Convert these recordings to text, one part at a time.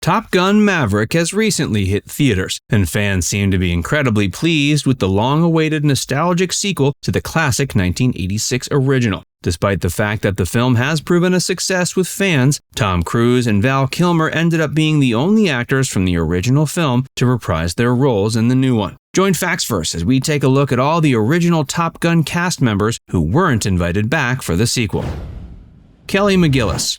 Top Gun: Maverick has recently hit theaters, and fans seem to be incredibly pleased with the long-awaited nostalgic sequel to the classic 1986 original. Despite the fact that the film has proven a success with fans, Tom Cruise and Val Kilmer ended up being the only actors from the original film to reprise their roles in the new one. Join Factsverse as we take a look at all the original Top Gun cast members who weren't invited back for the sequel. Kelly McGillis.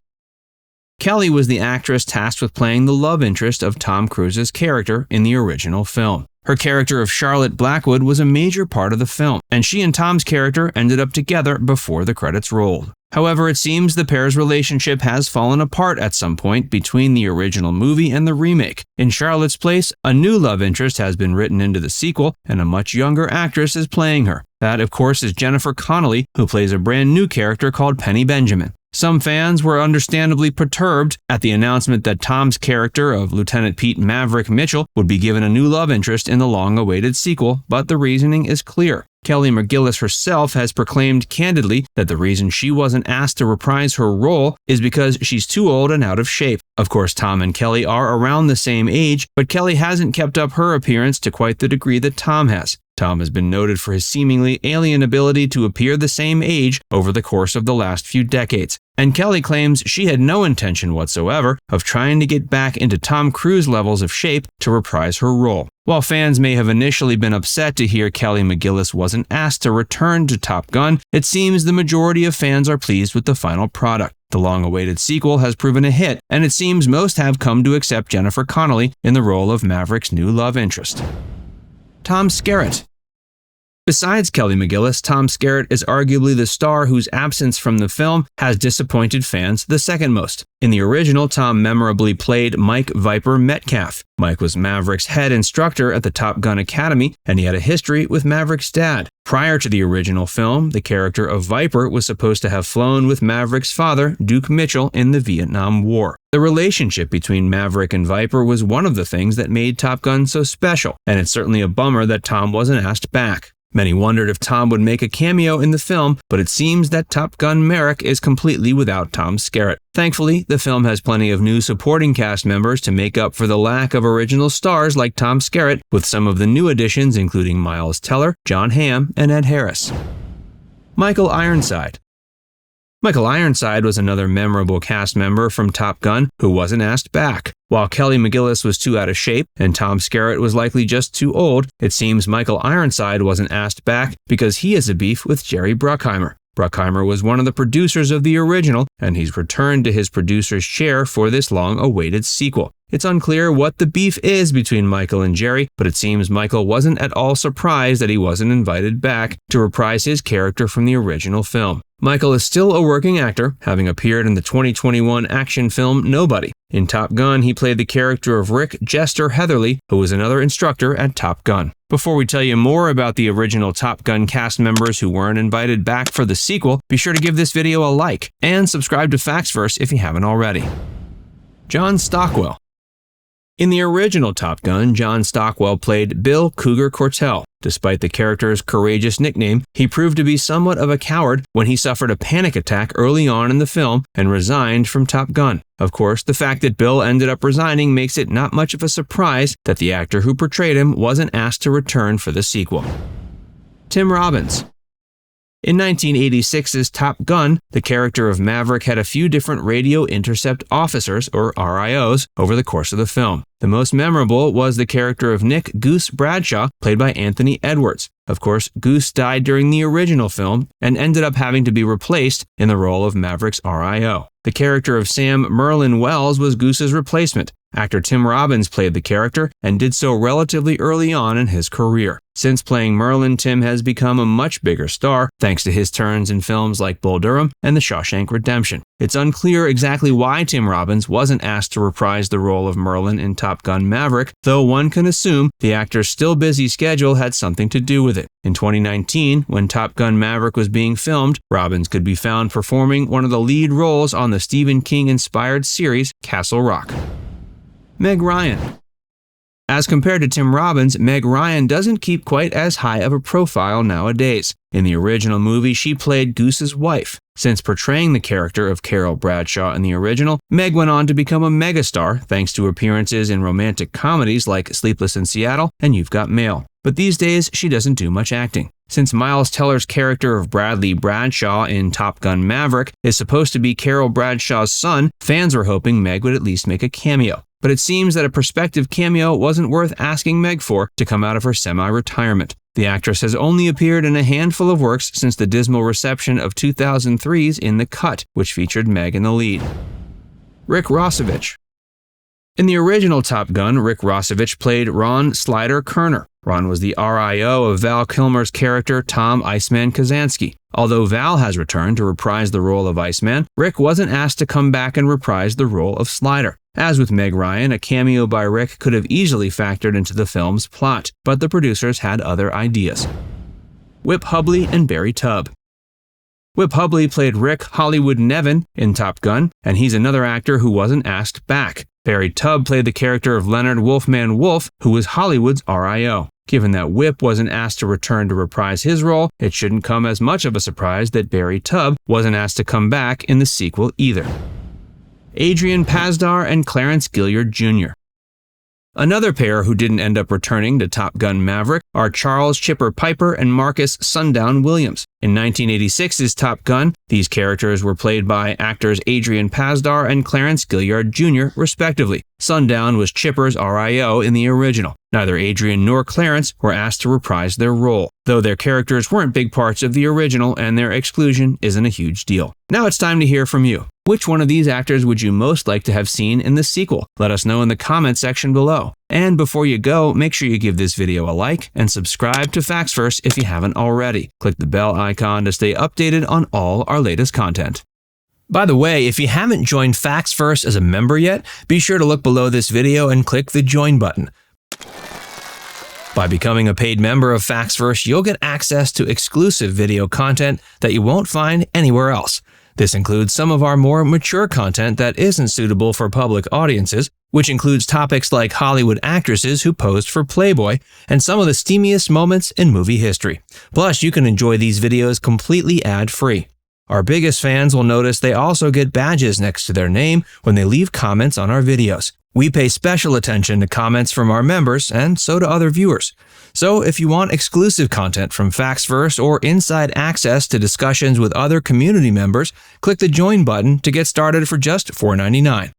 Kelly was the actress tasked with playing the love interest of Tom Cruise's character in the original film. Her character of Charlotte Blackwood was a major part of the film, and she and Tom's character ended up together before the credits rolled. However, it seems the pair's relationship has fallen apart at some point between the original movie and the remake. In Charlotte's place, a new love interest has been written into the sequel, and a much younger actress is playing her. That, of course, is Jennifer Connelly, who plays a brand new character called Penny Benjamin. Some fans were understandably perturbed at the announcement that Tom's character of Lieutenant Pete Maverick Mitchell would be given a new love interest in the long-awaited sequel, but the reasoning is clear. Kelly McGillis herself has proclaimed candidly that the reason she wasn't asked to reprise her role is because she's too old and out of shape. Of course, Tom and Kelly are around the same age, but Kelly hasn't kept up her appearance to quite the degree that Tom has. Tom has been noted for his seemingly alien ability to appear the same age over the course of the last few decades. And Kelly claims she had no intention whatsoever of trying to get back into Tom Cruise levels of shape to reprise her role. While fans may have initially been upset to hear Kelly McGillis wasn't asked to return to Top Gun, it seems the majority of fans are pleased with the final product. The long-awaited sequel has proven a hit, and it seems most have come to accept Jennifer Connelly in the role of Maverick's new love interest. Tom Skerritt. Besides Kelly McGillis, Tom Skerritt is arguably the star whose absence from the film has disappointed fans the second most. In the original, Tom memorably played Mike Viper Metcalf. Mike was Maverick's head instructor at the Top Gun Academy, and he had a history with Maverick's dad. Prior to the original film, the character of Viper was supposed to have flown with Maverick's father, Duke Mitchell, in the Vietnam War. The relationship between Maverick and Viper was one of the things that made Top Gun so special, and it's certainly a bummer that Tom wasn't asked back. Many wondered if Tom would make a cameo in the film, but it seems that Top Gun Maverick is completely without Tom Skerritt. Thankfully, the film has plenty of new supporting cast members to make up for the lack of original stars like Tom Skerritt, with some of the new additions including Miles Teller, John Hamm, and Ed Harris. Michael Ironside. Michael Ironside was another memorable cast member from Top Gun who wasn't asked back. While Kelly McGillis was too out of shape and Tom Skerritt was likely just too old, it seems Michael Ironside wasn't asked back because he has a beef with Jerry Bruckheimer. Bruckheimer was one of the producers of the original, and he's returned to his producer's chair for this long-awaited sequel. It's unclear what the beef is between Michael and Jerry, but it seems Michael wasn't at all surprised that he wasn't invited back to reprise his character from the original film. Michael is still a working actor, having appeared in the 2021 action film Nobody. In Top Gun, he played the character of Rick Jester Heatherly, who was another instructor at Top Gun. Before we tell you more about the original Top Gun cast members who weren't invited back for the sequel, be sure to give this video a like and subscribe to Factsverse if you haven't already. John Stockwell. In the original Top Gun, John Stockwell played Bill Cougar Cortell. Despite the character's courageous nickname, he proved to be somewhat of a coward when he suffered a panic attack early on in the film and resigned from Top Gun. Of course, the fact that Bill ended up resigning makes it not much of a surprise that the actor who portrayed him wasn't asked to return for the sequel. Tim Robbins. In 1986's Top Gun, the character of Maverick had a few different radio intercept officers, or RIOs, over the course of the film. The most memorable was the character of Nick Goose Bradshaw, played by Anthony Edwards. Of course, Goose died during the original film and ended up having to be replaced in the role of Maverick's RIO. The character of Sam Merlin Wells was Goose's replacement. Actor Tim Robbins played the character and did so relatively early on in his career. Since playing Merlin, Tim has become a much bigger star thanks to his turns in films like Bull Durham and The Shawshank Redemption. It's unclear exactly why Tim Robbins wasn't asked to reprise the role of Merlin in Top Gun Maverick, though one can assume the actor's still busy schedule had something to do with it. In 2019, when Top Gun Maverick was being filmed, Robbins could be found performing one of the lead roles on the Stephen King-inspired series Castle Rock. Meg Ryan. As compared to Tim Robbins, Meg Ryan doesn't keep quite as high of a profile nowadays. In the original movie, she played Goose's wife. Since portraying the character of Carole Bradshaw in the original, Meg went on to become a megastar thanks to appearances in romantic comedies like Sleepless in Seattle and You've Got Mail. But these days, she doesn't do much acting. Since Miles Teller's character of Bradley Bradshaw in Top Gun Maverick is supposed to be Carole Bradshaw's son, fans were hoping Meg would at least make a cameo. But it seems that a prospective cameo wasn't worth asking Meg for to come out of her semi-retirement. The actress has only appeared in a handful of works since the dismal reception of 2003's In the Cut, which featured Meg in the lead. Rick Rossovich. In the original Top Gun, Rick Rossovich played Ron Slider Kerner. Ron was the RIO of Val Kilmer's character Tom Iceman Kazansky. Although Val has returned to reprise the role of Iceman, Rick wasn't asked to come back and reprise the role of Slider. As with Meg Ryan, a cameo by Rick could have easily factored into the film's plot, but the producers had other ideas. Whip Hubley and Barry Tubb. Whip Hubley played Rick Hollywood Nevin in Top Gun, and he's another actor who wasn't asked back. Barry Tubb played the character of Leonard Wolfman Wolf, who was Hollywood's RIO. Given that Whip wasn't asked to return to reprise his role, it shouldn't come as much of a surprise that Barry Tubb wasn't asked to come back in the sequel either. Adrian Pasdar and Clarence Gilyard Jr. Another pair who didn't end up returning to Top Gun Maverick are Charles Chipper Piper and Marcus Sundown Williams. In 1986's Top Gun, these characters were played by actors Adrian Pasdar and Clarence Gilyard Jr., respectively. Sundown was Chipper's RIO in the original. Neither Adrian nor Clarence were asked to reprise their role, though their characters weren't big parts of the original and their exclusion isn't a huge deal. Now it's time to hear from you. Which one of these actors would you most like to have seen in the sequel? Let us know in the comment section below. And before you go, make sure you give this video a like and subscribe to Facts First if you haven't already. Click the bell icon to stay updated on all our latest content. By the way, if you haven't joined Facts First as a member yet, be sure to look below this video and click the join button. By becoming a paid member of Facts First, you'll get access to exclusive video content that you won't find anywhere else. This includes some of our more mature content that isn't suitable for public audiences, which includes topics like Hollywood actresses who posed for Playboy and some of the steamiest moments in movie history. Plus, you can enjoy these videos completely ad-free. Our biggest fans will notice they also get badges next to their name when they leave comments on our videos. We pay special attention to comments from our members, and so do other viewers. So if you want exclusive content from Facts First or inside access to discussions with other community members, click the join button to get started for just $4.99.